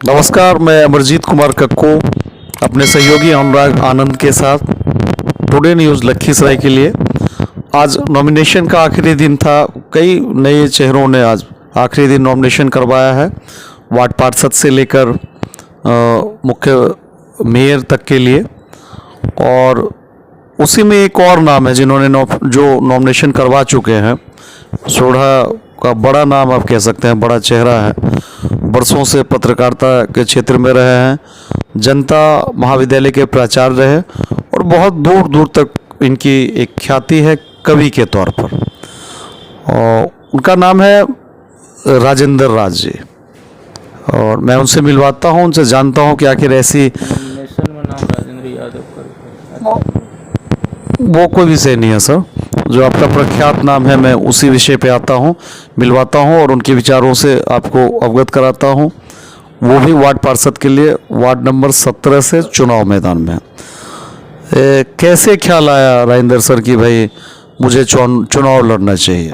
नमस्कार, मैं अमरजीत कुमार कक्को अपने सहयोगी अनुराग आनंद के साथ टुडे न्यूज़ लखीसराय के लिए। आज नॉमिनेशन का आखिरी दिन था। कई नए चेहरों ने आज आखिरी दिन नॉमिनेशन करवाया है, वार्ड पार्षद से लेकर मुख्य मेयर तक के लिए। और उसी में एक और नाम है जिन्होंने जो नॉमिनेशन करवा चुके हैं। सोढ़ा का बड़ा नाम आप कह सकते हैं, बड़ा चेहरा है, बरसों से पत्रकारिता के क्षेत्र में रहे हैं, जनता महाविद्यालय के प्राचार्य रहे और बहुत दूर दूर तक इनकी एक ख्याति है कवि के तौर पर। और उनका नाम है राजेंद्र राज जी। और मैं उनसे मिलवाता हूं, उनसे जानता हूं कि आखिर ऐसी में नाम राजेंद्र यादव वो कोई विषय नहीं है सर, जो आपका प्रख्यात नाम है मैं उसी विषय पे आता हूँ, मिलवाता हूँ और उनके विचारों से आपको अवगत कराता हूँ। वो भी वार्ड पार्षद के लिए वार्ड नंबर 17 से चुनाव मैदान में। कैसे ख्याल आया राजेंद्र सर कि भाई मुझे चुनाव लड़ना चाहिए?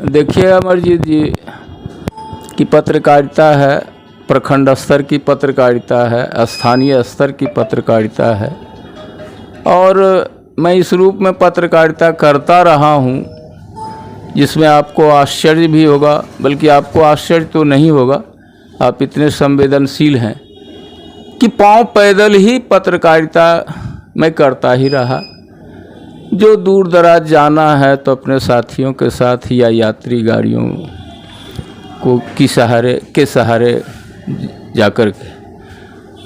देखिए अमरजीत जी की पत्रकारिता है, प्रखंड स्तर की पत्रकारिता है, स्थानीय स्तर की पत्रकारिता है और मैं इस रूप में पत्रकारिता करता रहा हूँ जिसमें आपको आश्चर्य भी होगा, बल्कि आपको आश्चर्य तो नहीं होगा, आप इतने संवेदनशील हैं कि पांव पैदल ही पत्रकारिता मैं करता ही रहा। जो दूर दराज जाना है तो अपने साथियों के साथ या यात्री गाड़ियों को के सहारे जाकर के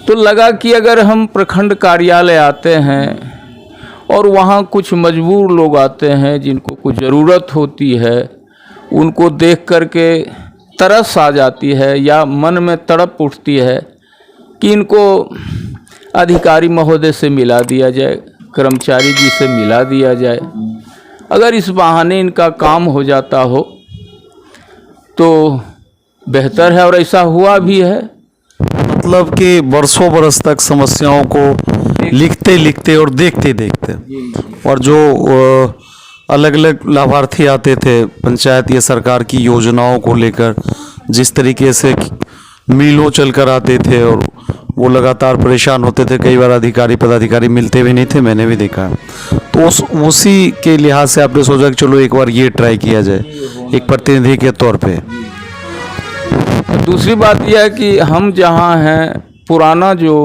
तो लगा कि अगर हम प्रखंड कार्यालय आते हैं और वहाँ कुछ मजबूर लोग आते हैं जिनको कुछ ज़रूरत होती है, उनको देख कर के तरस आ जाती है या मन में तड़प उठती है कि इनको अधिकारी महोदय से मिला दिया जाए, कर्मचारी जी से मिला दिया जाए। अगर इस बहाने इनका काम हो जाता हो तो बेहतर है और ऐसा हुआ भी है। मतलब कि बरसों बरस तक समस्याओं को लिखते लिखते और देखते देखते, और जो अलग अलग लाभार्थी आते थे पंचायत या सरकार की योजनाओं को लेकर, जिस तरीके से मीलों चल कर आते थे और वो लगातार परेशान होते थे, कई बार अधिकारी पदाधिकारी मिलते भी नहीं थे, मैंने भी देखा। तो उसी के लिहाज से आपने सोचा कि चलो एक बार ये ट्राई किया जाए एक प्रतिनिधि के तौर पे। दूसरी बात यह है कि हम जहाँ हैं, पुराना जो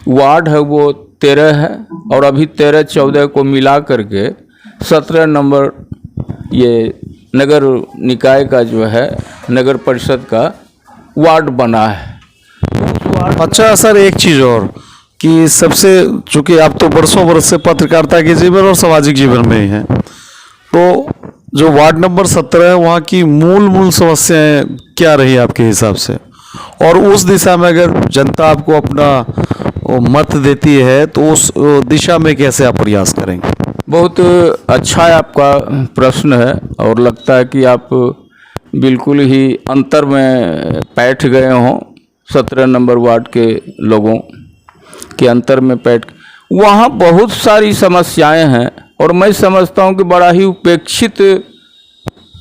वार्ड है वो 13 है और अभी 13-14 को मिला करके 17 नंबर ये नगर निकाय का जो है नगर परिषद का वार्ड बना है। अच्छा सर, एक चीज़ और कि सबसे, चूँकि आप तो बरसों बरस से पत्रकारिता के जीवन और सामाजिक जीवन में ही हैं, तो जो वार्ड नंबर 17 है वहाँ की मूल समस्याएं क्या रही आपके हिसाब से? और उस दिशा में अगर जनता आपको अपना मत देती है तो उस दिशा में कैसे आप प्रयास करेंगे? बहुत अच्छा आपका प्रश्न है और लगता है कि आप बिल्कुल ही अंतर में बैठ गए हों। 17 नंबर वार्ड के लोगों के अंतर में बैठ, वहाँ बहुत सारी समस्याएं हैं और मैं समझता हूँ कि बड़ा ही उपेक्षित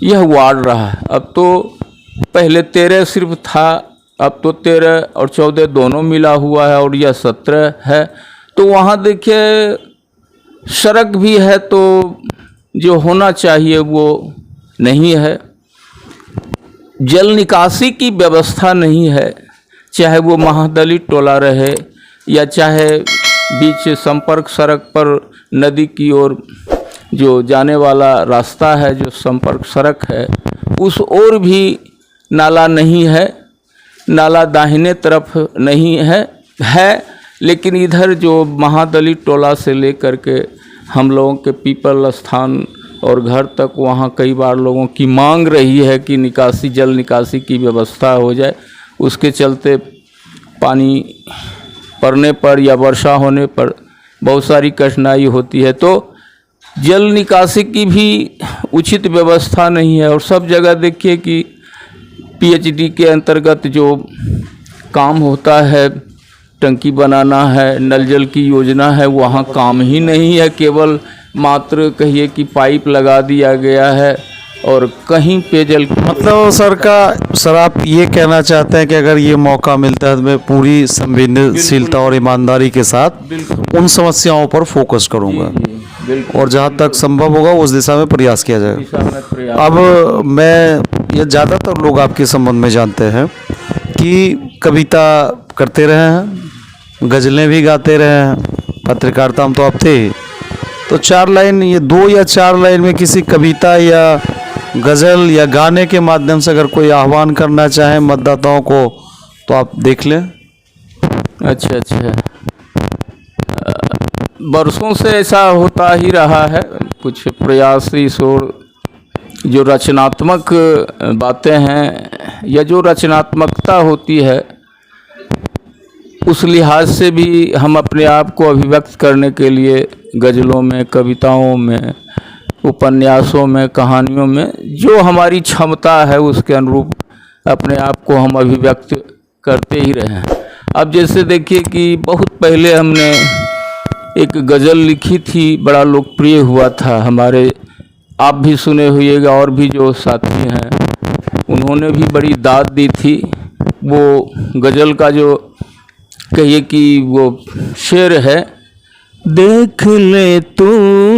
यह वार्ड रहा है। अब तो पहले 13 सिर्फ था, अब तो 13 और 14 दोनों मिला हुआ है और यह 17 है। तो वहाँ देखिए सड़क भी है तो जो होना चाहिए वो नहीं है, जल निकासी की व्यवस्था नहीं है, चाहे वो महादलित टोला रहे या चाहे बीच संपर्क सड़क पर नदी की ओर जो जाने वाला रास्ता है, जो संपर्क सड़क है, उस ओर भी नाला नहीं है, नाला दाहिने तरफ नहीं है, लेकिन इधर जो महादलित टोला से लेकर के हम लोगों के पीपल स्थान और घर तक, वहाँ कई बार लोगों की मांग रही है कि निकासी, जल निकासी की व्यवस्था हो जाए। उसके चलते पानी पड़ने पर या वर्षा होने पर बहुत सारी कठिनाई होती है। तो जल निकासी की भी उचित व्यवस्था नहीं है और सब जगह देखिए कि पीएचडी के अंतर्गत जो काम होता है, टंकी बनाना है, नल जल की योजना है, वहाँ काम ही नहीं है। केवल मात्र कहिए कि पाइप लगा दिया गया है और कहीं पेयजल मतलब सर आप ये कहना चाहते हैं कि अगर ये मौका मिलता है तो मैं पूरी संवेदनशीलता और ईमानदारी के साथ उन समस्याओं पर फोकस करूंगा बिल्कुल और जहाँ तक संभव होगा उस दिशा में प्रयास किया जाएगा। दिशा में प्रयास। अब मैं ये ज़्यादातर लोग आपके संबंध में जानते हैं कि कविता करते रहे हैं, गज़लें भी गाते रहे हैं, पत्रकारिता में तो आप थे ही। तो 4 लाइन, ये 2 या 4 लाइन में किसी कविता या गज़ल या गाने के माध्यम से अगर कोई आह्वान करना चाहे मतदाताओं को तो आप देख लें। अच्छा बरसों से ऐसा होता ही रहा है। कुछ प्रयास इस ओर जो रचनात्मक बातें हैं या जो रचनात्मकता होती है उस लिहाज से भी हम अपने आप को अभिव्यक्त करने के लिए गज़लों में, कविताओं में, उपन्यासों में, कहानियों में जो हमारी क्षमता है उसके अनुरूप अपने आप को हम अभिव्यक्त करते ही रहे हैं। अब जैसे देखिए कि बहुत पहले हमने एक गज़ल लिखी थी, बड़ा लोकप्रिय हुआ था हमारे, आप भी सुने होइएगा और भी जो साथी हैं उन्होंने भी बड़ी दाद दी थी। वो गज़ल का जो कहिए कि वो शेर है, देख ले तू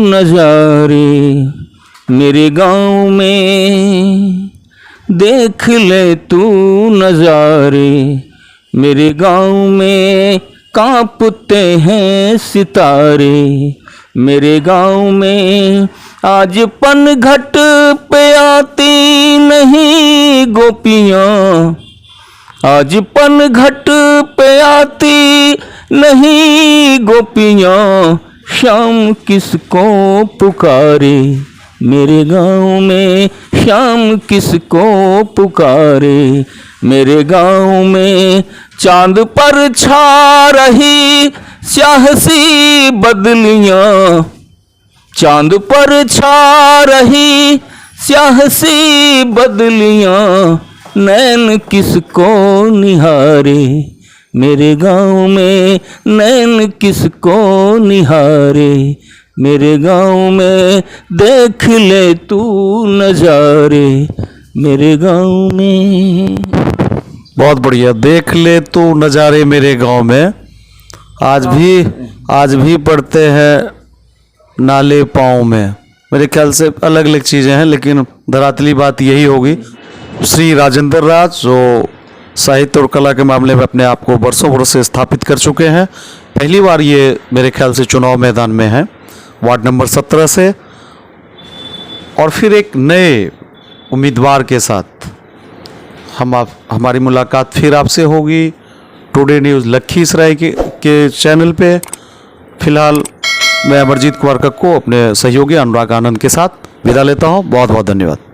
नज़ारे मेरे गाँव में, देख ले तू नज़ारे मेरे गाँव में, कांपते हैं सितारे मेरे गाँव में, आज पनघट पे आती नहीं गोपियाँ, आज पनघट पे आती नहीं गोपियाँ, शाम किसको पुकारे मेरे गाँव में, शाम किसको पुकारे मेरे गाँव में, चांद पर छा रही स्याह सी बदलियाँ, चांद पर छा रही स्याह सी बदलियाँ, नैन किसको निहारे मेरे गाँव में, नैन किसको निहारे मेरे गाँव में, देख ले तू नज़ारे मेरे गाँव में। बहुत बढ़िया, देख ले तू नज़ारे मेरे गांव में। आज भी पढ़ते हैं नाले पाँव में। मेरे ख्याल से अलग अलग चीज़ें हैं लेकिन धरातली बात यही होगी। श्री राजेंद्र राज जो साहित्य और कला के मामले में अपने आप को बरसों से स्थापित कर चुके हैं, पहली बार ये मेरे ख्याल से चुनाव मैदान में हैं वार्ड नंबर 17 से, और फिर एक नए उम्मीदवार के साथ हमारी मुलाकात फिर आपसे होगी टुडे न्यूज़ लखीसराय के चैनल पे। फिलहाल मैं अमरजीत कुमार कक्कू अपने सहयोगी अनुराग आनंद के साथ विदा लेता हूँ। बहुत बहुत धन्यवाद।